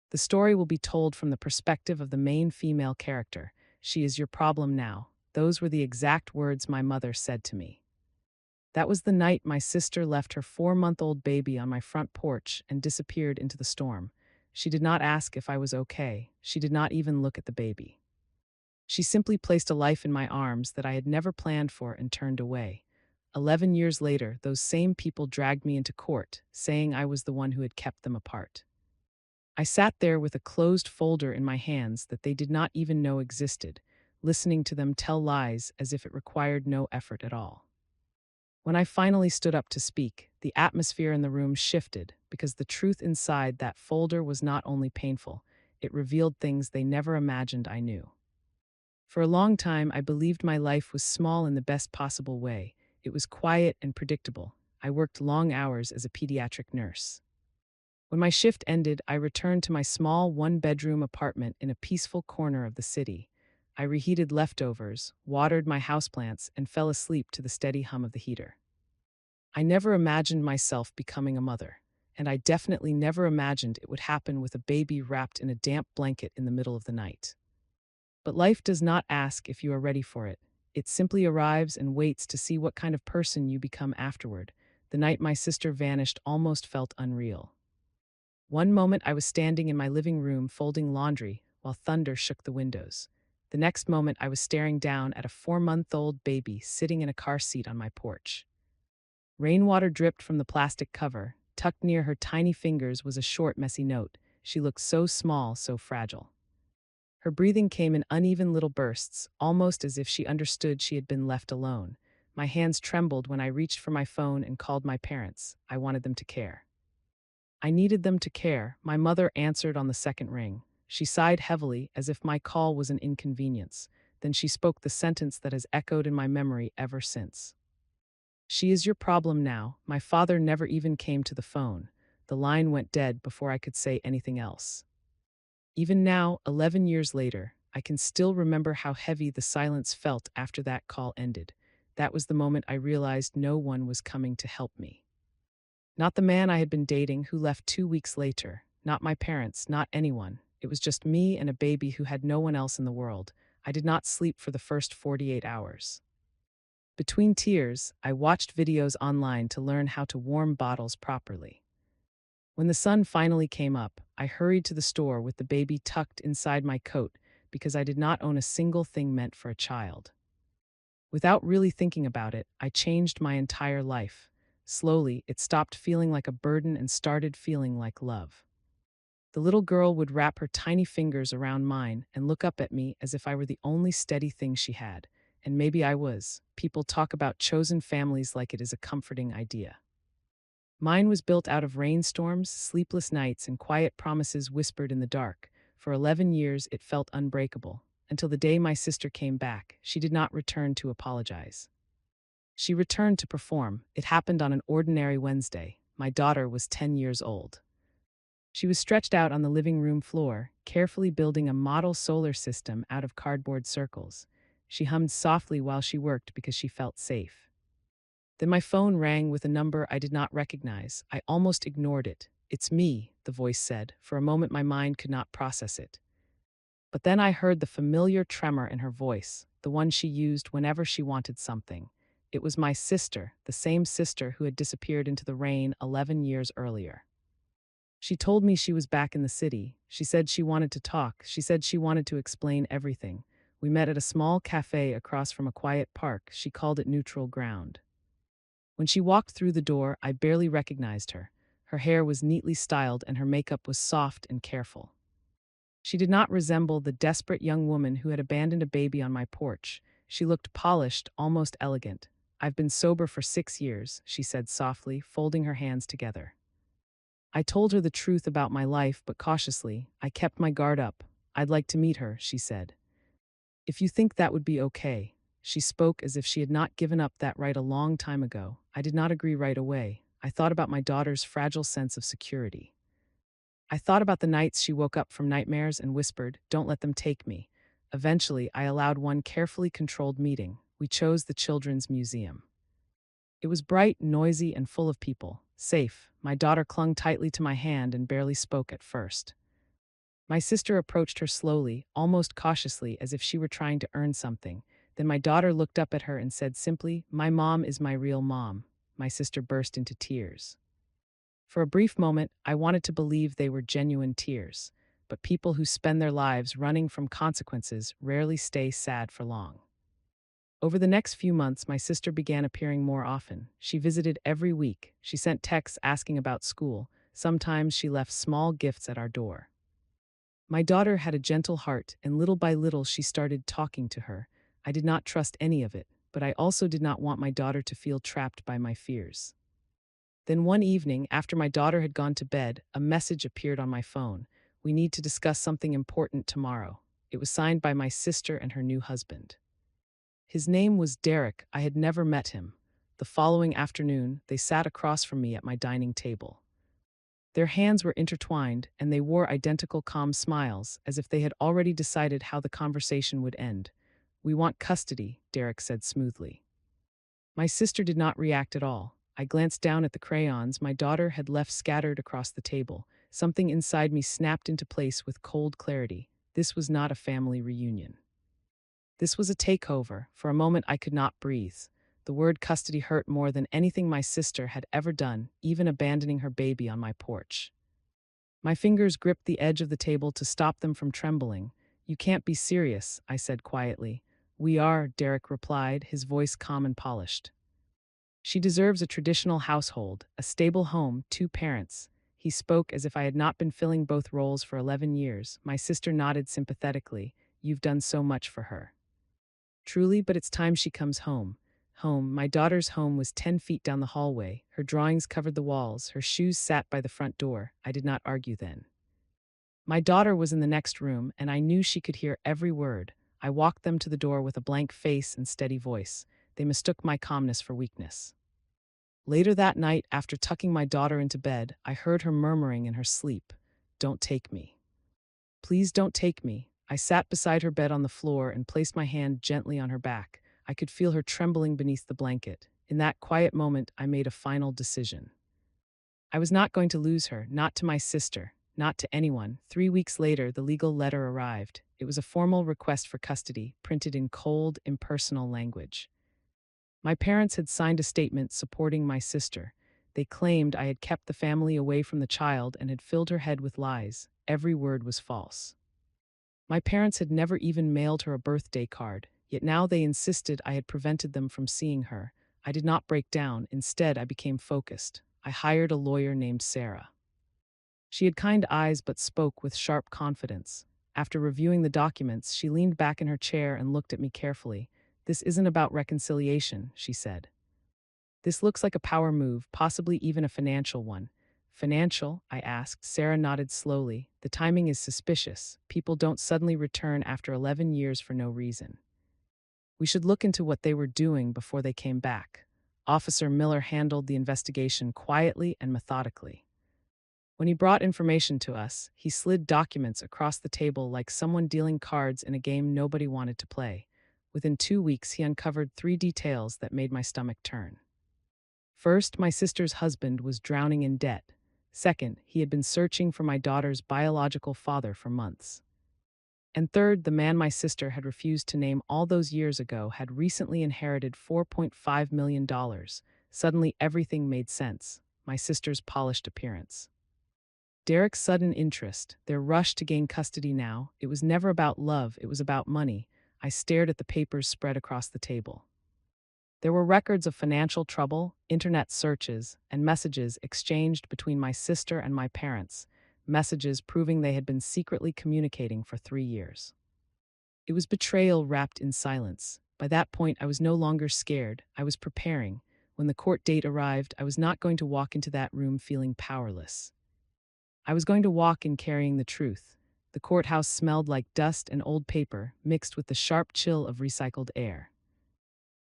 The story will be told from the perspective of the main female character. She is your problem now. Those were the exact words my mother said to me. That was the night my sister left her 4-month-old baby on my front porch and disappeared into the storm. She did not ask if I was okay. She did not even look at the baby. She simply placed a life in my arms that I had never planned for and turned away. 11 years later, those same people dragged me into court, saying I was the one who had kept them apart. I sat there with a closed folder in my hands that they did not even know existed, listening to them tell lies as if it required no effort at all. When I finally stood up to speak, the atmosphere in the room shifted because the truth inside that folder was not only painful, it revealed things they never imagined I knew. For a long time, I believed my life was small in the best possible way. It was quiet and predictable. I worked long hours as a pediatric nurse. When my shift ended, I returned to my small one-bedroom apartment in a peaceful corner of the city. I reheated leftovers, watered my houseplants, and fell asleep to the steady hum of the heater. I never imagined myself becoming a mother, and I definitely never imagined it would happen with a baby wrapped in a damp blanket in the middle of the night. But life does not ask if you are ready for it. It simply arrives and waits to see what kind of person you become afterward. The night my sister vanished almost felt unreal. One moment I was standing in my living room folding laundry while thunder shook the windows. The next moment I was staring down at a 4-month-old baby sitting in a car seat on my porch. Rainwater dripped from the plastic cover. Tucked near her tiny fingers was a short, messy note. She looked so small, so fragile. Her breathing came in uneven little bursts, almost as if she understood she had been left alone. My hands trembled when I reached for my phone and called my parents. I wanted them to care. I needed them to care. My mother answered on the second ring. She sighed heavily, as if my call was an inconvenience. Then she spoke the sentence that has echoed in my memory ever since. She is your problem now. My father never even came to the phone. The line went dead before I could say anything else. Even now, 11 years later, I can still remember how heavy the silence felt after that call ended. That was the moment I realized no one was coming to help me. Not the man I had been dating who left 2 weeks later, not my parents, not anyone. It was just me and a baby who had no one else in the world. I did not sleep for the first 48 hours. Between tears, I watched videos online to learn how to warm bottles properly. When the sun finally came up, I hurried to the store with the baby tucked inside my coat because I did not own a single thing meant for a child. Without really thinking about it, I changed my entire life. Slowly, it stopped feeling like a burden and started feeling like love. The little girl would wrap her tiny fingers around mine and look up at me as if I were the only steady thing she had. And maybe I was. People talk about chosen families like it is a comforting idea. Mine was built out of rainstorms, sleepless nights, and quiet promises whispered in the dark. For 11 years, it felt unbreakable. Until the day my sister came back, she did not return to apologize. She returned to perform. It happened on an ordinary Wednesday. My daughter was 10 years old. She was stretched out on the living room floor, carefully building a model solar system out of cardboard circles. She hummed softly while she worked because she felt safe. Then my phone rang with a number I did not recognize. I almost ignored it. "It's me," the voice said. For a moment my mind could not process it. But then I heard the familiar tremor in her voice, the one she used whenever she wanted something. It was my sister, the same sister who had disappeared into the rain 11 years earlier. She told me she was back in the city. She said she wanted to talk. She said she wanted to explain everything. We met at a small cafe across from a quiet park. She called it neutral ground. When she walked through the door, I barely recognized her. Her hair was neatly styled and her makeup was soft and careful. She did not resemble the desperate young woman who had abandoned a baby on my porch. She looked polished, almost elegant. "I've been sober for 6 years," she said softly, folding her hands together. I told her the truth about my life, but cautiously. I kept my guard up. "I'd like to meet her," she said. "If you think that would be okay." She spoke as if she had not given up that right a long time ago. I did not agree right away. I thought about my daughter's fragile sense of security. I thought about the nights she woke up from nightmares and whispered, "Don't let them take me." Eventually, I allowed one carefully controlled meeting. We chose the Children's Museum. It was bright, noisy, and full of people. Safe. My daughter clung tightly to my hand and barely spoke at first. My sister approached her slowly, almost cautiously, as if she were trying to earn something. Then my daughter looked up at her and said simply, "My mom is my real mom." My sister burst into tears. For a brief moment, I wanted to believe they were genuine tears, but people who spend their lives running from consequences rarely stay sad for long. Over the next few months, my sister began appearing more often. She visited every week. She sent texts asking about school. Sometimes she left small gifts at our door. My daughter had a gentle heart, and little by little she started talking to her. I did not trust any of it, but I also did not want my daughter to feel trapped by my fears. Then one evening, after my daughter had gone to bed, a message appeared on my phone. "We need to discuss something important tomorrow." It was signed by my sister and her new husband. His name was Derek. I had never met him. The following afternoon, they sat across from me at my dining table. Their hands were intertwined, and they wore identical calm smiles, as if they had already decided how the conversation would end. "We want custody," Derek said smoothly. My sister did not react at all. I glanced down at the crayons my daughter had left scattered across the table. Something inside me snapped into place with cold clarity. This was not a family reunion. This was a takeover. For a moment, I could not breathe. The word custody hurt more than anything my sister had ever done, even abandoning her baby on my porch. My fingers gripped the edge of the table to stop them from trembling. "You can't be serious," I said quietly. "We are," Derek replied, his voice calm and polished. "She deserves a traditional household, a stable home, two parents." He spoke as if I had not been filling both roles for 11 years. My sister nodded sympathetically. "You've done so much for her." "Truly, but it's time she comes home." Home. My daughter's home was 10 feet down the hallway. Her drawings covered the walls. Her shoes sat by the front door. I did not argue then. My daughter was in the next room, and I knew she could hear every word. I walked them to the door with a blank face and steady voice. They mistook my calmness for weakness. Later that night, after tucking my daughter into bed, I heard her murmuring in her sleep, "Don't take me. Please don't take me." I sat beside her bed on the floor and placed my hand gently on her back. I could feel her trembling beneath the blanket. In that quiet moment, I made a final decision. I was not going to lose her, not to my sister, not to anyone. 3 weeks later, the legal letter arrived. It was a formal request for custody, printed in cold, impersonal language. My parents had signed a statement supporting my sister. They claimed I had kept the family away from the child and had filled her head with lies. Every word was false. My parents had never even mailed her a birthday card, yet now they insisted I had prevented them from seeing her. I did not break down. Instead, I became focused. I hired a lawyer named Sarah. She had kind eyes but spoke with sharp confidence. After reviewing the documents, she leaned back in her chair and looked at me carefully. "This isn't about reconciliation," she said. "This looks like a power move, possibly even a financial one." "Financial?" I asked. Sarah nodded slowly. "The timing is suspicious. People don't suddenly return after 11 years for no reason. We should look into what they were doing before they came back." Officer Miller handled the investigation quietly and methodically. When he brought information to us, he slid documents across the table like someone dealing cards in a game nobody wanted to play. Within 2 weeks, he uncovered 3 details that made my stomach turn. First, my sister's husband was drowning in debt. Second, he had been searching for my daughter's biological father for months. And third, the man my sister had refused to name all those years ago had recently inherited $4.5 million. Suddenly, everything made sense. My sister's polished appearance. Derek's sudden interest, their rush to gain custody now. It was never about love, it was about money. I stared at the papers spread across the table. There were records of financial trouble, internet searches, and messages exchanged between my sister and my parents, messages proving they had been secretly communicating for 3 years. It was betrayal wrapped in silence. By that point, I was no longer scared. I was preparing. When the court date arrived, I was not going to walk into that room feeling powerless. I was going to walk in carrying the truth. The courthouse smelled like dust and old paper, mixed with the sharp chill of recycled air.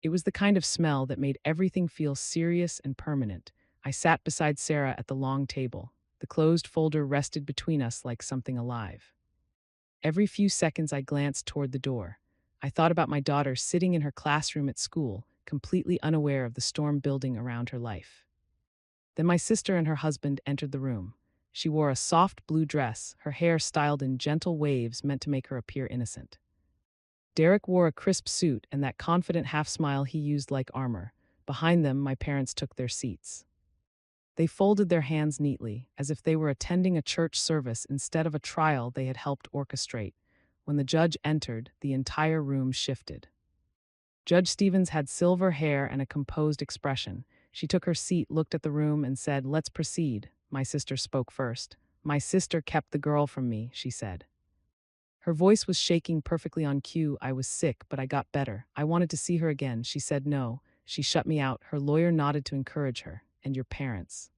It was the kind of smell that made everything feel serious and permanent. I sat beside Sarah at the long table. The closed folder rested between us like something alive. Every few seconds I glanced toward the door. I thought about my daughter sitting in her classroom at school, completely unaware of the storm building around her life. Then my sister and her husband entered the room. She wore a soft blue dress, her hair styled in gentle waves meant to make her appear innocent. Derek wore a crisp suit and that confident half-smile he used like armor. Behind them, my parents took their seats. They folded their hands neatly, as if they were attending a church service instead of a trial they had helped orchestrate. When the judge entered, the entire room shifted. Judge Stevens had silver hair and a composed expression. She took her seat, looked at the room, and said, "Let's proceed." My sister spoke first. "My sister kept the girl from me," she said. Her voice was shaking perfectly on cue. "I was sick, but I got better. I wanted to see her again." She said no. She shut me out. Her lawyer nodded to encourage her. "And your parents?"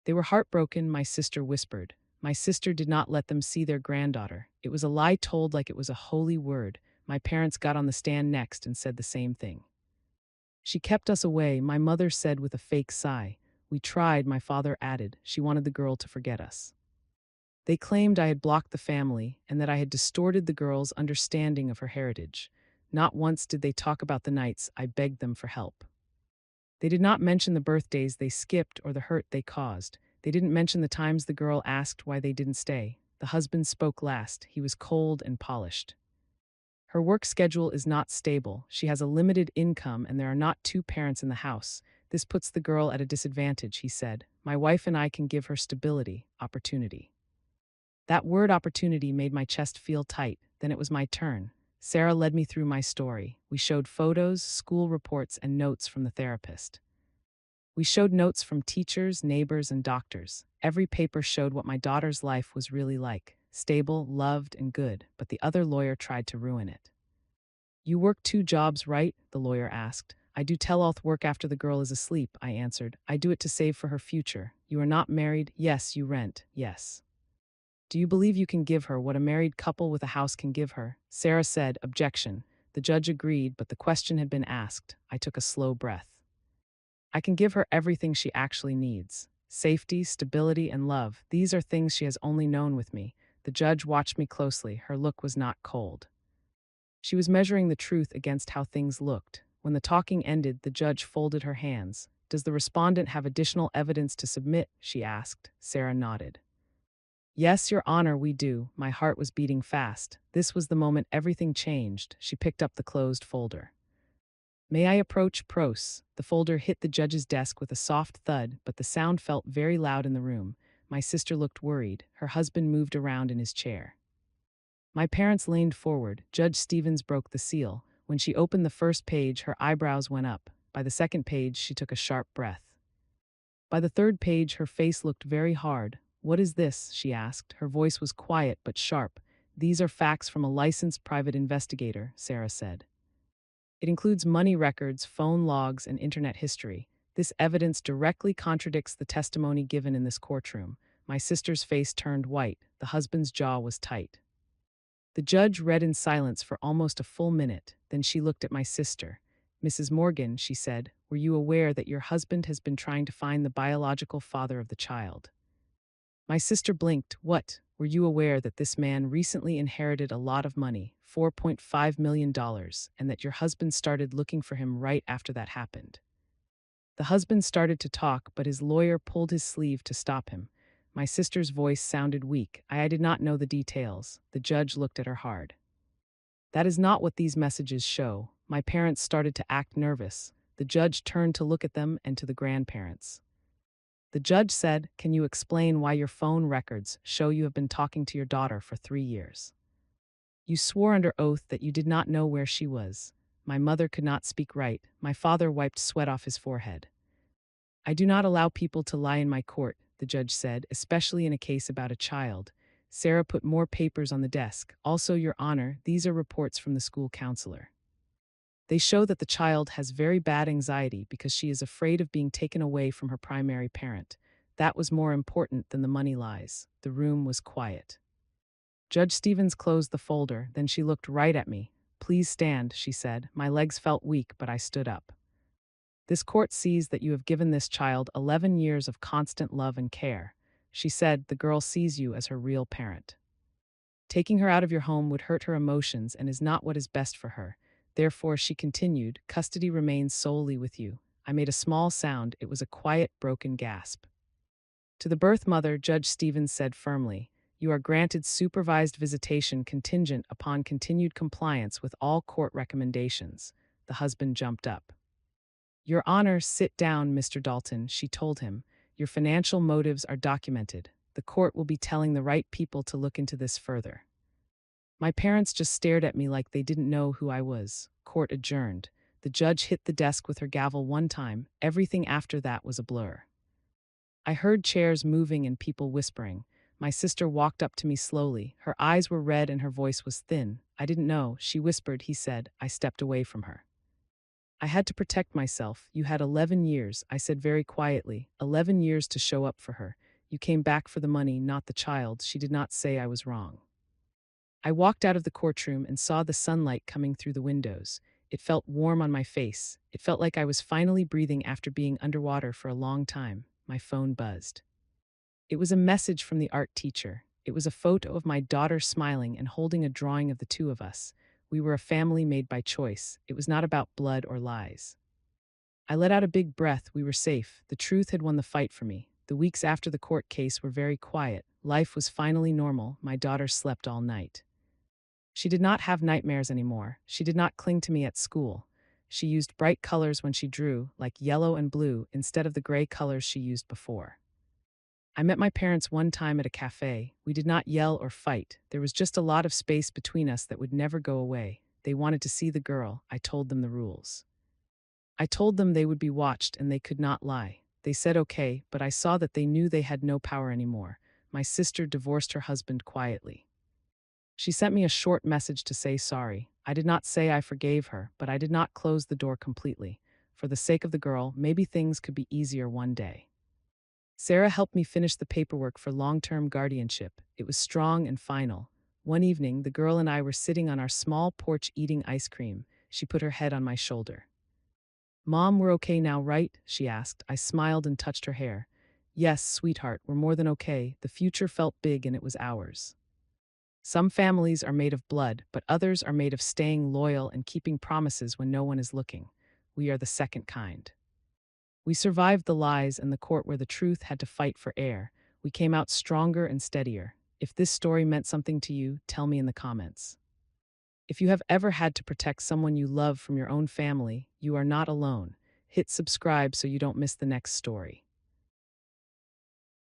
They were heartbroken, my sister whispered. My sister did not let them see their granddaughter. It was a lie told like it was a holy word. My parents got on the stand next and said the same thing. "She kept us away," my mother said with a fake sigh. "We tried," my father added. "She wanted the girl to forget us." They claimed I had blocked the family and that I had distorted the girl's understanding of her heritage. Not once did they talk about the nights I begged them for help. They did not mention the birthdays they skipped or the hurt they caused. They didn't mention the times the girl asked why they didn't stay. The husband spoke last. He was cold and polished. "Her work schedule is not stable. She has a limited income and there are not two parents in the house. This puts the girl at a disadvantage," he said. "My wife and I can give her stability, opportunity." That word opportunity made my chest feel tight. Then it was my turn. Sarah led me through my story. We showed photos, school reports, and notes from the therapist. We showed notes from teachers, neighbors, and doctors. Every paper showed what my daughter's life was really like: stable, loved, and good, but the other lawyer tried to ruin it. "You work 2 jobs, right?" the lawyer asked. "I do telehealth work after the girl is asleep," I answered. "I do it to save for her future." "You are not married?" "Yes." "You rent?" "Yes." "Do you believe you can give her what a married couple with a house can give her?" Sarah said, "Objection." The judge agreed, but the question had been asked. I took a slow breath. "I can give her everything she actually needs. Safety, stability, and love. These are things she has only known with me." The judge watched me closely. Her look was not cold. She was measuring the truth against how things looked. When the talking ended, the judge folded her hands. "Does the respondent have additional evidence to submit?" she asked. Sarah nodded. "Yes, Your Honor, we do." My heart was beating fast. This was the moment everything changed. She picked up the closed folder. "May I approach, Pros?" The folder hit the judge's desk with a soft thud, but the sound felt very loud in the room. My sister looked worried. Her husband moved around in his chair. My parents leaned forward. Judge Stevens broke the seal. When she opened the first page, her eyebrows went up. By the second page, she took a sharp breath. By the third page, her face looked very hard. "What is this?" she asked. Her voice was quiet but sharp. "These are facts from a licensed private investigator," Sarah said. "It includes money records, phone logs, and internet history. This evidence directly contradicts the testimony given in this courtroom." My sister's face turned white. The husband's jaw was tight. The judge read in silence for almost a full minute. Then she looked at my sister. "Mrs. Morgan," she said, "were you aware that your husband has been trying to find the biological father of the child?" My sister blinked. "What? Were you aware that this man recently inherited a lot of money, $4.5 million, and that your husband started looking for him right after that happened?" The husband started to talk, but his lawyer pulled his sleeve to stop him. My sister's voice sounded weak. I did not know the details." The judge looked at her hard. "That is not what these messages show." My parents started to act nervous. The judge turned to look at them and to the grandparents. The judge said, "Can you explain why your phone records show you have been talking to your daughter for 3 years? You swore under oath that you did not know where she was." My mother could not speak right. My father wiped sweat off his forehead. "I do not allow people to lie in my court," the judge said, "especially in a case about a child." Sarah put more papers on the desk. "Also, Your Honor, these are reports from the school counselor. They show that the child has very bad anxiety because she is afraid of being taken away from her primary parent. That was more important than the money lies." The room was quiet. Judge Stevens closed the folder, then she looked right at me. "Please stand," she said. My legs felt weak, but I stood up. "This court sees that you have given this child 11 years of constant love and care." She said, "The girl sees you as her real parent. Taking her out of your home would hurt her emotions and is not what is best for her. Therefore," she continued, "custody remains solely with you." I made a small sound. It was a quiet, broken gasp. To the birth mother, Judge Stevens said firmly, "You are granted supervised visitation contingent upon continued compliance with all court recommendations." The husband jumped up. "Your Honor, sit down, Mr. Dalton," she told him. "Your financial motives are documented. The court will be telling the right people to look into this further." My parents just stared at me like they didn't know who I was. Court adjourned. The judge hit the desk with her gavel one time. Everything after that was a blur. I heard chairs moving and people whispering. My sister walked up to me slowly. Her eyes were red and her voice was thin. "I didn't know," she whispered, he said. I stepped away from her. "I had to protect myself. You had 11 years," I said very quietly. 11 years to show up for her. "You came back for the money, not the child." She did not say I was wrong. I walked out of the courtroom and saw the sunlight coming through the windows. It felt warm on my face. It felt like I was finally breathing after being underwater for a long time. My phone buzzed. It was a message from the art teacher. It was a photo of my daughter smiling and holding a drawing of the two of us. We were a family made by choice. It was not about blood or lies. I let out a big breath. We were safe. The truth had won the fight for me. The weeks after the court case were very quiet. Life was finally normal. My daughter slept all night. She did not have nightmares anymore. She did not cling to me at school. She used bright colors when she drew, like yellow and blue, instead of the gray colors she used before. I met my parents one time at a cafe. We did not yell or fight. There was just a lot of space between us that would never go away. They wanted to see the girl. I told them the rules. I told them they would be watched and they could not lie. They said okay, but I saw that they knew they had no power anymore. My sister divorced her husband quietly. She sent me a short message to say sorry. I did not say I forgave her, but I did not close the door completely. For the sake of the girl, maybe things could be easier one day. Sarah helped me finish the paperwork for long-term guardianship. It was strong and final. One evening, the girl and I were sitting on our small porch eating ice cream. She put her head on my shoulder. "Mom, we're okay now, right?" she asked. I smiled and touched her hair. "Yes, sweetheart, we're more than okay." The future felt big and it was ours. Some families are made of blood, but others are made of staying loyal and keeping promises when no one is looking. We are the second kind. We survived the lies and the court where the truth had to fight for air. We came out stronger and steadier. If this story meant something to you, tell me in the comments. If you have ever had to protect someone you love from your own family, you are not alone. Hit subscribe so you don't miss the next story.